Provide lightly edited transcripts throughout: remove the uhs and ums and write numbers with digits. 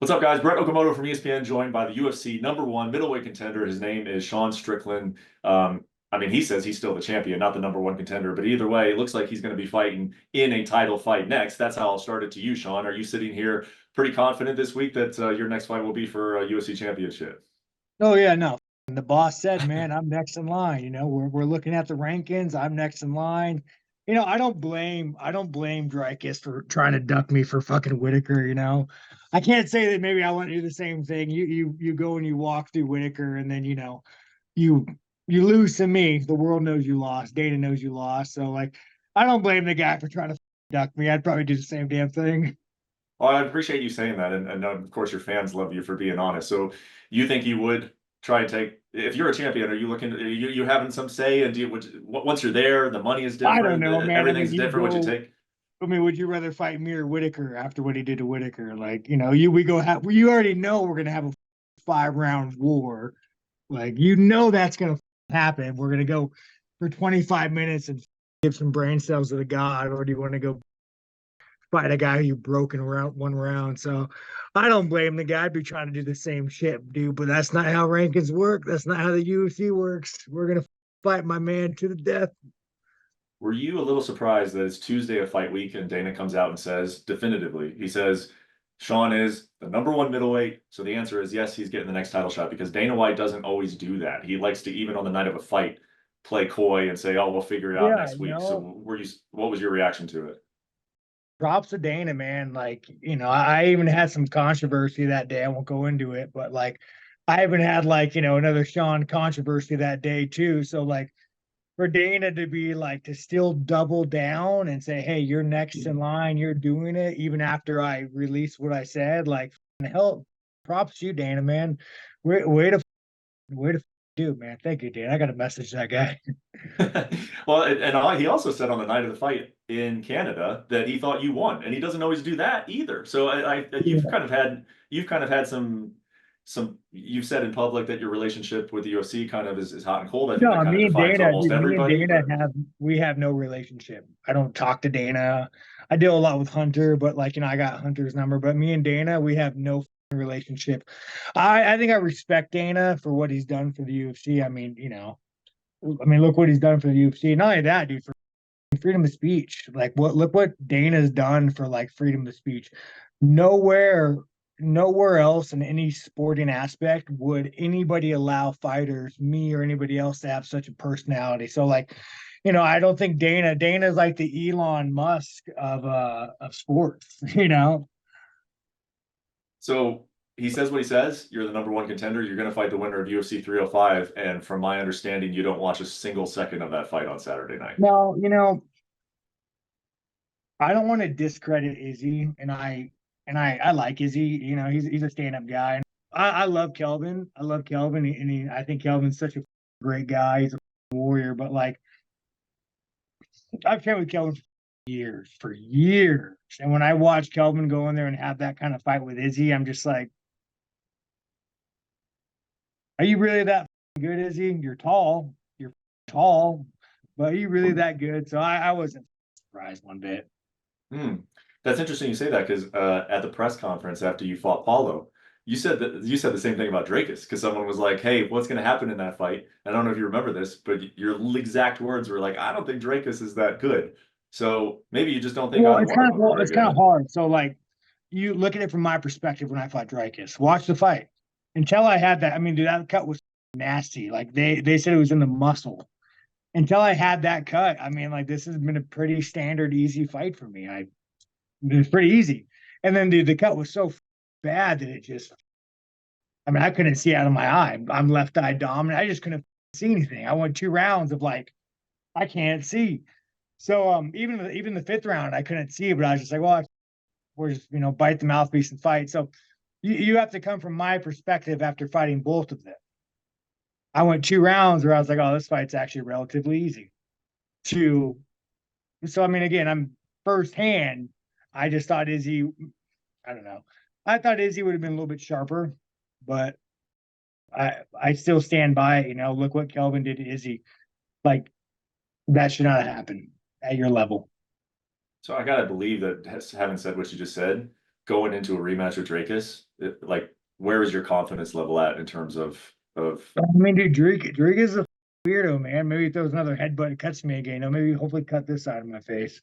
What's up, guys? Brett Okamoto from ESPN, joined by the UFC #1 middleweight contender. His name is Sean Strickland. He says he's still the champion, not the #1 contender. But either way, it looks like he's going to be fighting in a title fight next. That's how I'll start it to you, Sean. Are you sitting here pretty confident this week that your next fight will be for a UFC championship? Oh yeah, no. The boss said, "Man, I'm next in line." We're looking at the rankings. I'm next in line. I don't blame Dricus for trying to duck me for fucking Whittaker. I can't say that maybe I want to do the same thing. You go and you walk through Whittaker, and then you you lose to me. The world knows you lost. Dana knows you lost. So like, I don't blame the guy for trying to duck me. I'd probably do the same damn thing. Well, I appreciate you saying that, and of course your fans love you for being honest. So you think you would try and take if you're a champion? Are you looking? Are you having some say? And once you're there, the money is I don't different, know, man. I mean, everything's you different. What you go. take? I mean, would you rather fight me or Whittaker after what he did to Whittaker? Like, you already know we're gonna have a 5 round war. Like, that's gonna happen. We're gonna go for 25 minutes and give some brain cells to the god, or do you want to go fight a guy who you broke in around 1 round? So I don't blame the guy. I'd be trying to do the same shit, dude. But that's not how rankings work. That's not how the UFC works. We're gonna fight my man to the death. Were you a little surprised that it's Tuesday of fight week and Dana comes out and says definitively, he says, Sean is the #1 middleweight. So the answer is yes, he's getting the next title shot because Dana White doesn't always do that. He likes to, even on the night of a fight, play coy and say, oh, we'll figure it out Yeah, next week. So what was your reaction to it? props to Dana, man. Like, I even had some controversy that day. I won't go into it, but like, I even had like, another Sean controversy that day too. So like, for Dana to be like to still double down and say, "Hey, you're next in line. You're doing it," even after I released what I said. Like, hell, props to you, Dana, man. Way to do, man. Thank you, Dana. I got to message that guy. Well, and he also said on the night of the fight in Canada that he thought you won, and he doesn't always do that either. So you've kind of had some you've said in public that your relationship with the UFC kind of is hot and cold. I think that No, kind of me and defines Dana, almost dude, me and everybody, Dana but have no relationship. I don't talk to Dana. I deal a lot with Hunter, but like, I got Hunter's number, but me and Dana, we have no relationship. I think I respect Dana for what he's done for the UFC. Look what he's done for the UFC. Not only that, dude, for freedom of speech. Like, look what Dana's done for like freedom of speech. Nowhere, nowhere else in any sporting aspect would anybody allow fighters, me or anybody else, to have such a personality. So like, I don't think Dana's like the Elon Musk of sports, so he says what he says. You're the #1 contender. You're going to fight the winner of UFC 305, and from my understanding, you don't watch a single second of that fight on Saturday night. No, I don't want to discredit Izzy, and I like Izzy. He's a stand-up guy. I love Kelvin. I love Kelvin, and I think Kelvin's such a great guy. He's a warrior. But like, I've trained with Kelvin for years. And when I watch Kelvin go in there and have that kind of fight with Izzy, I'm just like, are you really that good, Izzy? You're tall, but are you really that good? So I wasn't surprised one bit. Hmm. That's interesting you say that because at the press conference after you fought Paulo, you said the same thing about Dracus because someone was like, "Hey, what's going to happen in that fight?" I don't know if you remember this, but your exact words were like, "I don't think Dracus is that good." So maybe you just don't think Well, either one of them are very it's kind of good. hard. So like, you look at it from my perspective when I fought Dricus. Watch the fight. Until I had that, I mean, dude, that cut was nasty. Like they said it was in the muscle. Until I had that cut, I mean, like this has been a pretty standard, easy fight for me. It was pretty easy. And then dude, the cut was so bad that I mean, I couldn't see out of my eye. I'm left eye dominant. I just couldn't see anything. I went 2 rounds of like, I can't see. So even the fifth round, I couldn't see, but I was just like, well, we're just bite the mouthpiece and fight. So you have to come from my perspective after fighting both of them. I went 2 rounds where I was like, oh, this fight's actually relatively easy. To So I mean, again, I'm firsthand. I just thought Izzy, I don't know. I thought Izzy would have been a little bit sharper, but I still stand by it. Look what Kelvin did to Izzy. Like, that should not happen at your level. So I gotta believe that having said what you just said, going into a rematch with Dracus, like where is your confidence level at in terms of I mean, dude, Drake is a weirdo, man. Maybe he throws another headbutt and cuts me again. You know, maybe hopefully cut this side of my face.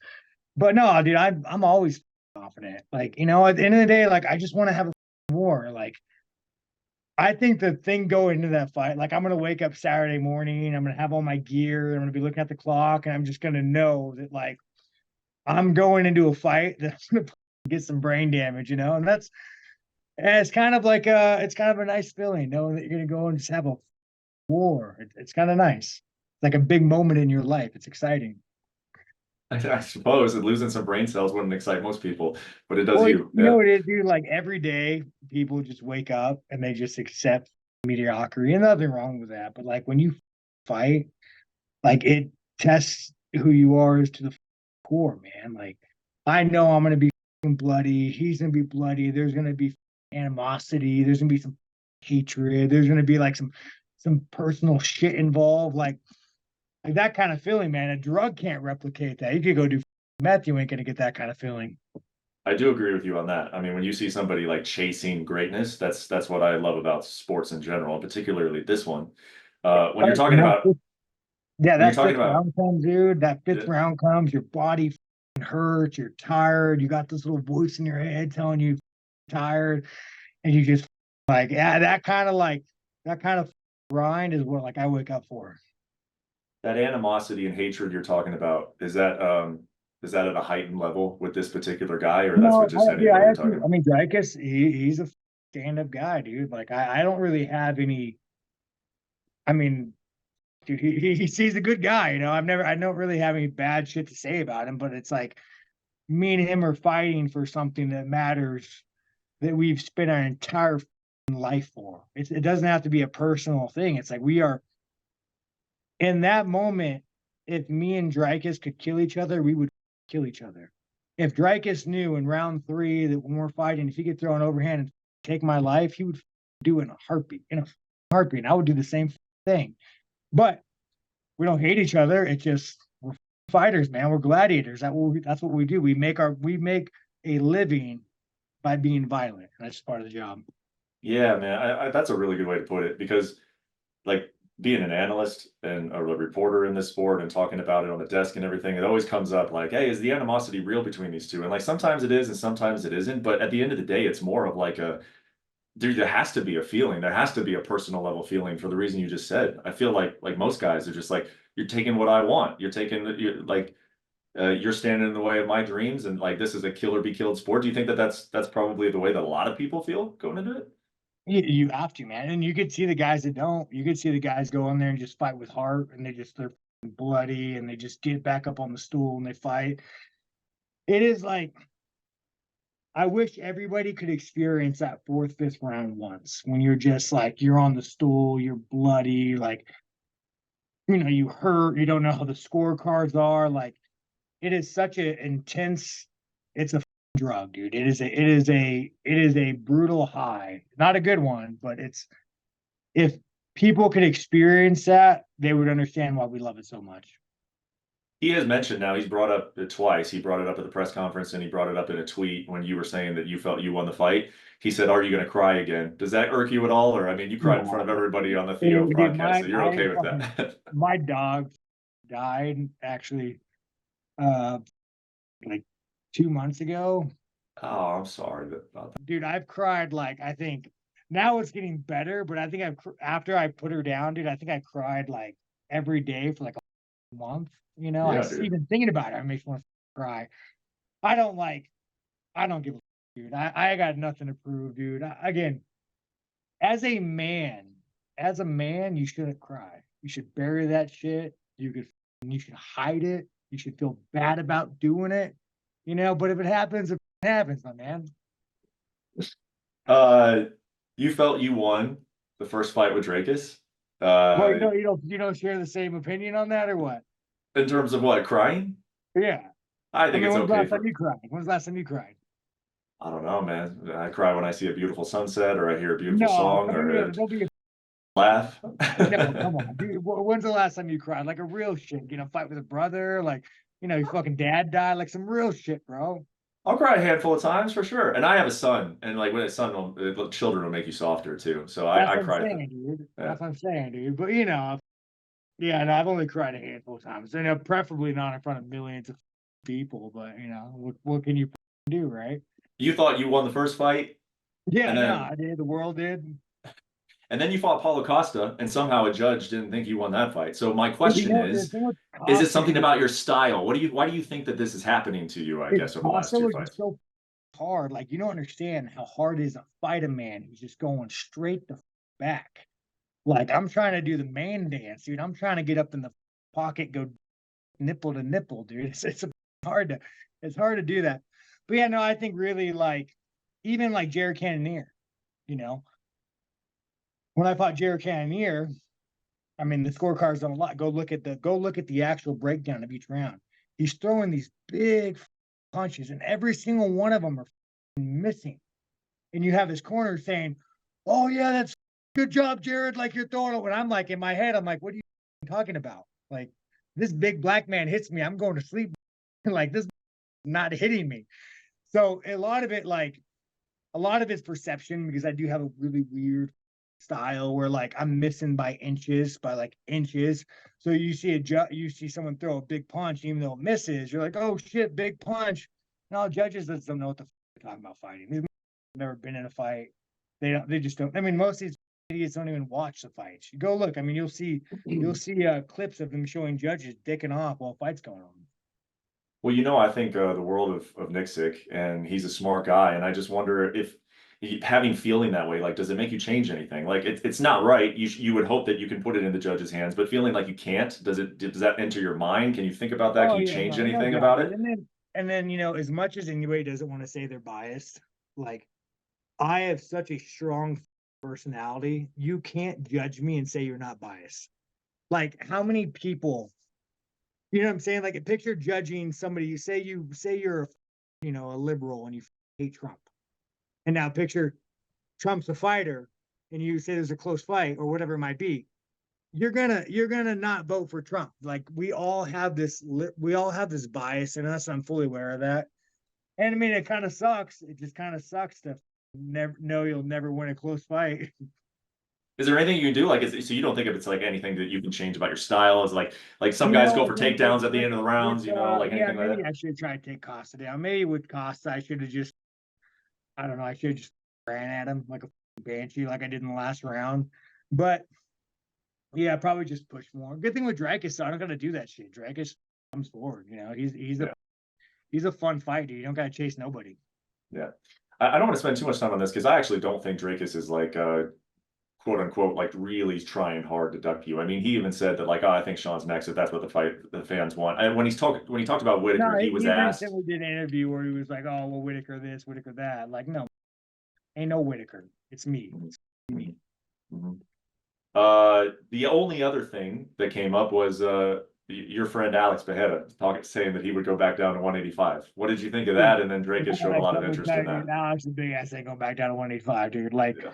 But no, dude, I'm always confident. Like, you know, at the end of the day, like I just want to have a war. Like, I think the thing going into that fight, like I'm gonna wake up Saturday morning, I'm gonna have all my gear, I'm gonna be looking at the clock, and I'm just gonna know that like I'm going into a fight that's gonna get some brain damage, you know, and it's kind of like it's kind of a nice feeling knowing that you're gonna go and just have a war. It's kind of nice. It's like a big moment in your life. It's exciting. I suppose that losing some brain cells wouldn't excite most people, but it does Well, you you. know Yeah. what it is, dude? Like every day, people just wake up and they just accept mediocrity, and nothing wrong with that. But like when you fight, like it tests who you are as to the core, man. Like I know I'm gonna be bloody. He's gonna be bloody. There's gonna be animosity. There's gonna be some hatred. There's gonna be like some personal shit involved. Like that kind of feeling, man. A drug can't replicate that. You could go do meth, you ain't gonna get that kind of feeling. I do agree with you on that. I mean, when you see somebody like chasing greatness, that's what I love about sports in general, and particularly this one. When you're Right, talking and about yeah, when you're that talking fifth about round comes, dude. That fifth uh, round comes, your body hurts, you're tired, you got this little voice in your head telling you tired, and you just like, yeah, that kind of grind is what like I wake up for. that animosity and hatred you're talking about, is that at a heightened level with this particular guy, or that's with No, just yeah, anybody you're talking I about? mean, Dricus, he's a stand-up guy, dude. Like I don't really have any. I mean, dude, he sees a good guy. You know, I don't really have any bad shit to say about him, but it's like me and him are fighting for something that matters that we've spent our entire life for. It doesn't have to be a personal thing. It's like we are in that moment. If me and Dricus could kill each other, we would kill each other. If Dricus knew in round 3 that when we're fighting, if he could throw an overhand and take my life, he would do it in a heartbeat. In a heartbeat, and I would do the same thing. But we don't hate each other. It's just we're fighters, man. We're gladiators. That's what we do. We make a living by being violent. And that's part of the job. Yeah, man, that's a really good way to put it because, like, being an analyst and a reporter in this sport and talking about it on the desk and everything, it always comes up like, hey, is the animosity real between these two? And like sometimes it is and sometimes it isn't. But at the end of the day, it's more of like a dude, there has to be a feeling. There has to be a personal level feeling for the reason you just said. I feel like most guys are just like, you're taking what I want. You're standing in the way of my dreams, and like this is a kill or be killed sport. Do you think that that's probably the way that a lot of people feel going into it? You have to, man. And you could see the guys that don't. You could see the guys go in there and just fight with heart, and they're bloody, and they just get back up on the stool and they fight. It is like I wish everybody could experience that fourth, fifth round once when you're just like you're on the stool, you're bloody, like you know you hurt, you don't know how the scorecards are. Like it is such an intense. It's a drug, dude. It is a brutal high. Not a good one, but it's if people could experience that, they would understand why we love it so much. He has mentioned now, he's brought up it twice. He brought it up at the press conference and he brought it up in a tweet when you were saying that you felt you won the fight. He said, are you going to cry again? Does that irk you at all? Or, I mean, you cried in front of No, everybody on the Theo dude, broadcast, so you're okay with that. my dog died actually uh like 2 months ago. Oh, I'm sorry about that. Dude, I've cried like I think now it's getting better, but I think after I put her down, dude, I think I cried like every day for like a month. You know, Yeah, dude. even thinking about it, it makes me want to cry. I don't like, I don't give a dude. I got nothing to prove, dude. Again, as a man, you shouldn't cry. You should bury that shit. You should hide it. You should feel bad about doing it. You know, but if it happens, it happens, my man. Uh, you felt you won the first fight with Dracus. Well, Uh, you don't share the same opinion on that or what? in terms of what, crying? Yeah. I I think mean, it's when's the okay last time for, you cried? When's the last time you cried? I don't know, man. I cry when I see a beautiful sunset or I hear a beautiful No, song I mean, or a don't be. laugh. No, come on, dude. When's the last time you cried? Like a real shit, fight with a brother, like your fucking dad died, like some real shit, bro. I'll cry a handful of times for sure. And I have a son, and like when a son, children will make you softer too. So That's I what I'm cry at the, saying, dude. yeah. That's what I'm saying, dude. But yeah, and I've only cried a handful of times, and preferably not in front of millions of people. But what can you do, right? You thought you won the first fight, Yeah, and no, then I did. The world did. and then you fought Paulo Costa, and somehow a judge didn't think you won that fight. So my But question the thing with is it Costa something is about your style? Why do you think that this is happening to you, I guess, over the last Costa two was just fights? so hard. Like you don't understand how hard it is to fight a man who's just going straight the back. Like I'm trying to do the man dance, dude. I'm trying to get up in the pocket, go nipple to nipple, dude. It's hard to it's hard to do that. But yeah, no, I think really like even like Jared Cannonier, you know, when I fought Jared Cannonier, I mean the scorecards on a lot. Go look at the actual breakdown of each round. He's throwing these big punches, and every single one of them are missing. And you have his corner saying, "Oh yeah, that's good job, Jared. Like you're throwing it." When I'm like in my head, I'm like, "What are you talking about? Like this big black man hits me, I'm going to sleep. Like this not hitting me." So a lot of it's perception because I do have a really weird style where like I'm missing by inches, by like inches. So you see someone throw a big punch, even though it misses, you're like, "Oh shit, big punch." No, judges just don't know what the they're talking about fighting. They've never been in a fight. They just don't. I mean, most of these idiots don't even watch the fights. You go look. I mean, you'll see clips of them showing judges dicking off while fights going on. Well, I think the world of Nick Sick, and he's a smart guy, and I just wonder if having feeling that way, like, does it make you change anything? Like, it's not right. You would hope that you can put it in the judge's hands, but feeling like you can't, does that enter your mind? Can you think about that? Oh Can you yeah, change no anything doubt, about dude. it? And then as much as anybody doesn't want to say they're biased, like I have such a strong personality, you can't judge me and say you're not biased. Like how many people, you know what I'm saying? Like picture judging somebody, you say you're a liberal and you hate Trump. And now picture Trump's a fighter and you say there's a close fight or whatever it might be. You're gonna not vote for Trump. Like we all have this bias and us, I'm fully aware of that. And I mean, it kind of sucks. It just kind of sucks to never know you'll never win a close fight. Is there anything you can do? Like, so you don't think of it's like anything that you can change about your style? Is like some guys go No, for again, takedowns at the end of the rounds, like yeah, anything like maybe that? I should try to take Costa down. Maybe with Costa, I don't know, I should have just ran at him like a banshee, like I did in the last round. But yeah, probably just push more. Good thing with Dricus, I don't gotta do that shit. Dricus comes forward. Yeah, He's a fun fight, dude. You don't gotta chase nobody. yeah. I don't want to spend too much time on this because I actually don't think Dracus is like quote unquote like really trying hard to duck you. I mean, he even said that like, oh, I think Sean's next if that's what the fans want. And when he talked about No, Whittaker, he was he asked, recently did an interview where he was like, "Oh, well, Whittaker this, Whittaker that." Like, no, ain't no Whittaker. It's me. Mhm, It's mhm, me. mhm. The only other thing that came up was your friend Alex Pereira saying that he would go back down to 185. What did you think of that? And then Dracus showed a lot of Let me interest tell in you, dude, that. Alex is big ass ain't going back down to 185, dude. Like Yeah.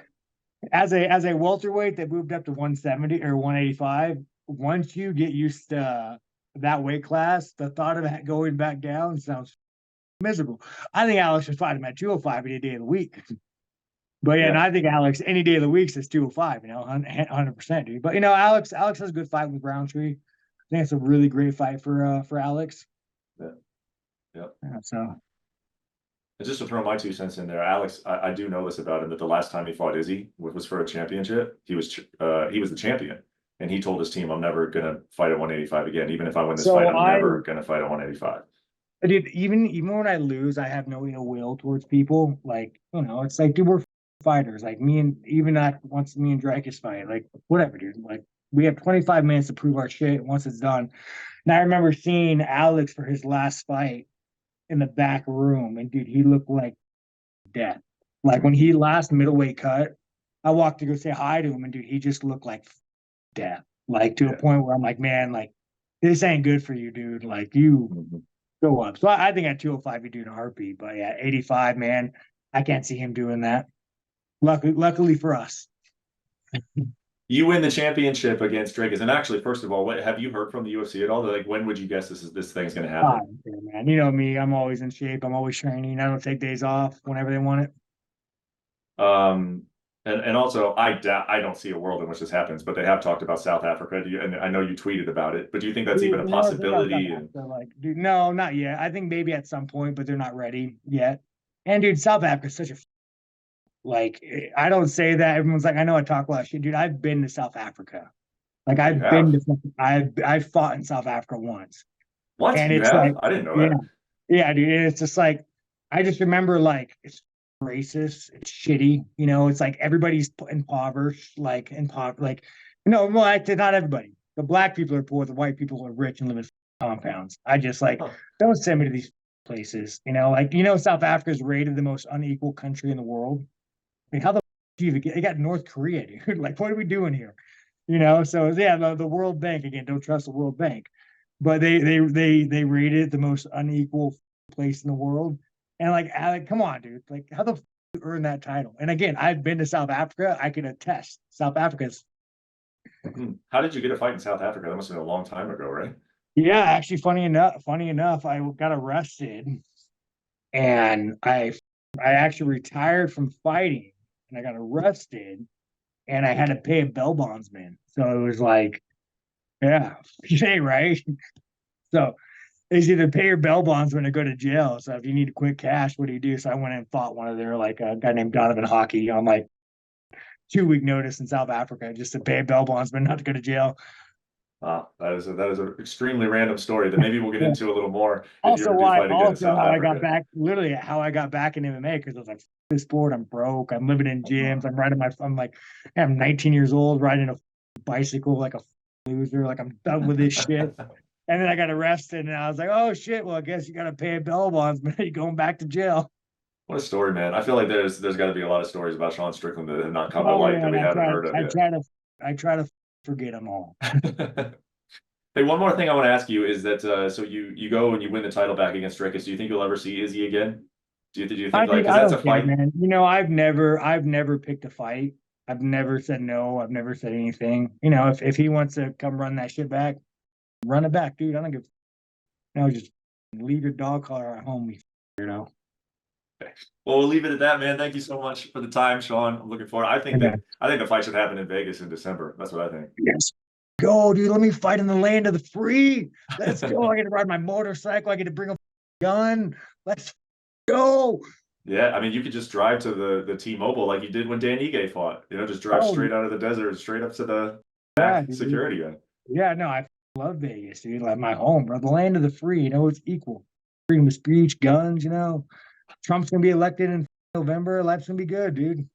as a welterweight that moved up to 170 or 185, once you get used to that weight class, the thought of going back down sounds miserable. I think Alex should fight him at 205 any day of the week. But yeah, and Yeah. I think Alex any day of the week is 205, 100%, dude. But Alex has a good fight with Browntree. I think it's a really great fight for Alex. Yeah. Yeah. Yeah, so And just to throw my 2 cents in there, Alex, I do know this about him that the last time he fought Izzy was for a championship. He was the champion, and he told his team, "I'm never gonna fight at 185 again. Even if I win this fight, so I'm never gonna fight at 185." dude, even when I lose, I have no ill will towards people. Like, it's like, dude, we're fighters. Like me and even not once me and Dricus fight, like whatever, dude. Like we have 25 minutes to prove our shit once it's done. And I remember seeing Alex for his last fight in the back room, and dude, he looked like death. Like when he last middleweight cut, I walked to go say hi to him, and dude, he just looked like death. Like to a Yeah. point where I'm like, man, like this ain't good for you, dude. Like you Mhm. go up. So I think at 205 you do in a heartbeat, but yeah, 85, man, I can't see him doing that. Luckily for us. You win the championship against Dricus. And actually, first of all, what have you heard from the UFC at all? Like, when would you guess this thing's going to Oh, happen? yeah, man. You know me, I'm always in shape. I'm always training. I don't take days off whenever they want it. Um, and also, I don't see a world in which this happens, but they have talked about South Africa. And I know you tweeted about it, but do you think that's Dude, even a you know the thing about South possibility? And Africa, like, dude, no, not yet. I think maybe at some point, but they're not ready yet. And dude, South Africa's such a like. I don't say that. Everyone's like, I know I talk a lot of shit, dude. I've been to South Africa. Like, oh, you I've been have? to. I fought in South Africa once, What? and You it's like, have? I didn't know yeah, that. yeah, dude. And it's just like, I just remember like it's racist, it's shitty. You know, it's like everybody's impoverished, like, no, well, not everybody. The black people are poor, the white people are rich and live in compounds. I just like Huh. don't send me to these places. You know, like South Africa is rated the most unequal country in the world. I mean, how the do you even get? They got North Korea, dude. Like, what are we doing here? You know, so yeah, the World Bank again. Don't trust the World Bank, but they rated it the most unequal place in the world. And like, Alec, come on, dude. Like, how the you earn that title? And again, I've been to South Africa. I can attest. South Africa's How did you get a fight in South Africa? That must have been a long time ago, right? yeah. Actually, funny enough, I got arrested and I actually retired from fighting and I got arrested and I had to pay a bail bondsman. So it was like, yeah, you ain't right. So it's either pay your bail bondsman or go to jail. So if you need to quick cash, what do you do? So I went and fought one of their like a guy named Donovan Hockey on like 2 week notice in South Africa just to pay a bail bondsman, not to go to jail. Wow, that is an extremely random story that maybe we'll get Yeah. into a little more if you ever do fight again in Also South how I got Africa. back, literally how I got back in MMA because I was like, this sport, I'm broke. I'm living in gyms. I'm like, I'm 19 years old riding a bicycle like a loser. Like I'm done with this shit. And then I got arrested, and I was like, "Oh shit! Well, I guess you got to pay a bail bondsman. You're going back to jail." What a story, man. I feel like there's got to be a lot of stories about Sean Strickland that have not come to Oh light that man, we haven't heard of I yet. try to, I try to forget them all. Hey, one more thing I want to ask you is that so you go and you win the title back against Dricus. Do you think you'll ever see Izzy again? Do you think like Dude, because I that's a don't care, fight? man. I've never picked a fight. I've never said no. I've never said anything. If he wants to come run that shit back, run it back, dude. I don't give. Just leave your dog collar at home, you know. Well, we'll leave it at that, man. Thank you so much for the time, Sean. I'm looking forward. And I think the fight should happen in Vegas in December. That's what I yes, go, dude. Let me fight in the land of the free. Let's go. I get to ride my motorcycle. I get to bring a gun. Let's go. Yeah, I mean, you could just drive to the T-Mobile like you did when Dan Ige fought. You know, just drive Oh, straight out of the desert, straight up to the yeah, back dude. security guy. Yeah, no, I love Vegas, dude. Like my home, bro. The land of the free. It's equal. Freedom of speech, guns. Trump's gonna be elected in November. Life's gonna be good, dude.